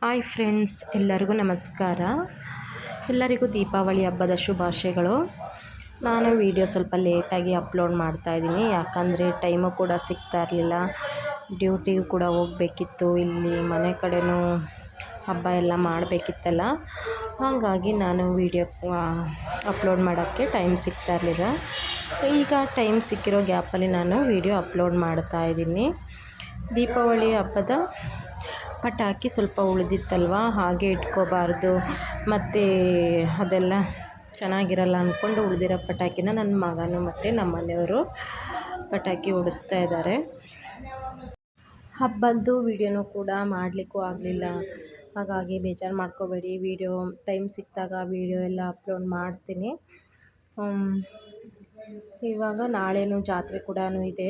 Hi friends, ಎಲ್ಲರಿಗೂ ನಮಸ್ಕಾರ. ಎಲ್ಲರಿಗೂ ದೀಪಾವಳಿ ಹಬ್ಬದ ಶುಭಾಶಯಗಳು. ನಾನು ವಿಡಿಯೋ ಸ್ವಲ್ಪ ಲೇಟಾಗಿ ಅಪ್ಲೋಡ್ ಮಾಡ್ತಾಯಿದ್ದೀನಿ, ಯಾಕಂದರೆ ಟೈಮು ಕೂಡ ಸಿಗ್ತಾ ಇರಲಿಲ್ಲ. ಡ್ಯೂಟಿಗೂ ಕೂಡ ಹೋಗಬೇಕಿತ್ತು, ಇಲ್ಲಿ ಮನೆ ಕಡೆಯೂ ಹಬ್ಬ ಎಲ್ಲ ಮಾಡಬೇಕಿತ್ತಲ್ಲ, ಹಾಗಾಗಿ ನಾನು ವಿಡಿಯೋ ಅಪ್ಲೋಡ್ ಮಾಡೋಕ್ಕೆ ಟೈಮ್ ಸಿಗ್ತಾ ಇರಲಿಲ್ಲ. ಈಗ ಟೈಮ್ ಸಿಕ್ಕಿರೋ ಗ್ಯಾಪಲ್ಲಿ ನಾನು ವಿಡಿಯೋ ಅಪ್ಲೋಡ್ ಮಾಡ್ತಾಯಿದ್ದೀನಿ. ದೀಪಾವಳಿ ಹಬ್ಬದ ಪಟಾಕಿ ಸ್ವಲ್ಪ ಉಳಿದಿತ್ತಲ್ವ, ಹಾಗೆ ಇಟ್ಕೋಬಾರ್ದು, ಮತ್ತು ಅದೆಲ್ಲ ಚೆನ್ನಾಗಿರಲ್ಲ ಅಂದ್ಕೊಂಡು ಉಳಿದಿರೋ ಪಟಾಕಿನ ನನ್ನ ಮಗನು ಮತ್ತು ನಮ್ಮ ಮನೆಯವರು ಪಟಾಕಿ ಹೊಡಿಸ್ತಾ ಇದ್ದಾರೆ. ಹಬ್ಬದ್ದು ವೀಡಿಯೋನೂ ಕೂಡ ಮಾಡಲಿಕ್ಕೂ ಆಗಲಿಲ್ಲ, ಹಾಗಾಗಿ ಬೇಜಾರು ಮಾಡ್ಕೋಬೇಡಿ. ವಿಡಿಯೋ ಟೈಮ್ ಸಿಕ್ಕಿದಾಗ ವಿಡಿಯೋ ಎಲ್ಲ ಅಪ್ಲೋಡ್ ಮಾಡ್ತೀನಿ. ಇವಾಗ ನಾಳೆನೂ ಜಾತ್ರೆ ಕೂಡ ಇದೆ,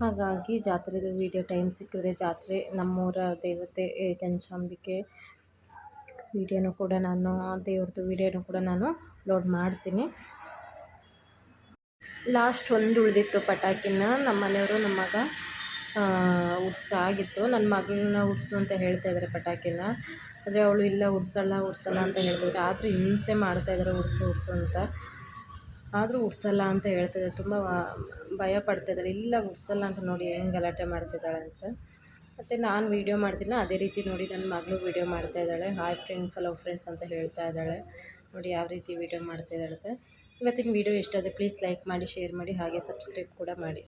ಹಾಗಾಗಿ ಜಾತ್ರೆದು ವೀಡಿಯೋ ಟೈಮ್ ಸಿಕ್ಕಿದ್ರೆ ಜಾತ್ರೆ ನಮ್ಮೂರ ದೇವತೆ ಕೆಂಚಾಂಬಿಕೆ ವೀಡಿಯೋನೂ ಕೂಡ ನಾನು ದೇವ್ರದ್ದು ವೀಡಿಯೋನೂ ಕೂಡ ನಾನು ಅಪ್ಲೋಡ್ ಮಾಡ್ತೀನಿ. ಲಾಸ್ಟ್ ಒಂದು ಉಳಿದಿತ್ತು ಪಟಾಕಿನ ನಮ್ಮ ಮನೆಯವರು ನಮ್ಮ ಮಗ ಉಡ್ಸಾಗಿತ್ತು. ನನ್ನ ಮಗಳನ್ನ ಉಡ್ಸು ಅಂತ ಹೇಳ್ತಾ ಇದ್ದಾರೆ ಪಟಾಕಿನ, ಆದರೆ ಅವಳು ಇಲ್ಲ ಉಡ್ಸಲ್ಲ ಅಂತ ಹೇಳ್ತಿದ್ದಾರೆ. ಆದರೂ ಹಿಂಸೆ ಮಾಡ್ತಾಯಿದ್ದಾರೆ ಉಡ್ಸು ಅಂತ, ಆದರೂ ಉಡ್ಸಲ್ಲ ಅಂತ ಹೇಳ್ತಿದ್ದಾರೆ. ತುಂಬ ಭಯ ಪಡ್ತಾಯಿದ್ದಾಳೆ, ಇಲ್ಲ ಉಡ್ಸಲ್ಲ ಅಂತ, ನೋಡಿ ಹೆಂಗೆ ಗಲಾಟೆ ಮಾಡ್ತಿದ್ದಾಳೆ ಅಂತ. ಮತ್ತು ನಾನು ವೀಡಿಯೋ ಮಾಡ್ತಿಲ್ಲ, ಅದೇ ರೀತಿ ನೋಡಿ ನನ್ನ ಮಗಳು ವೀಡಿಯೋ ಮಾಡ್ತಾಯಿದ್ದಾಳೆ. ಹಾಯ್ ಫ್ರೆಂಡ್ಸ್, ಹಲೋ ಫ್ರೆಂಡ್ಸ್ ಅಂತ ಹೇಳ್ತಾ ಇದ್ದಾಳೆ. ನೋಡಿ ಯಾವ ರೀತಿ ವೀಡಿಯೋ ಮಾಡ್ತಾಯಿದ್ದಾಳೆ. ಇವತ್ತಿನ ವೀಡಿಯೋ ಇಷ್ಟ ಆದರೆ ಪ್ಲೀಸ್ ಲೈಕ್ ಮಾಡಿ, ಶೇರ್ ಮಾಡಿ, ಹಾಗೆ ಸಬ್ಸ್ಕ್ರೈಬ್ ಕೂಡ ಮಾಡಿ.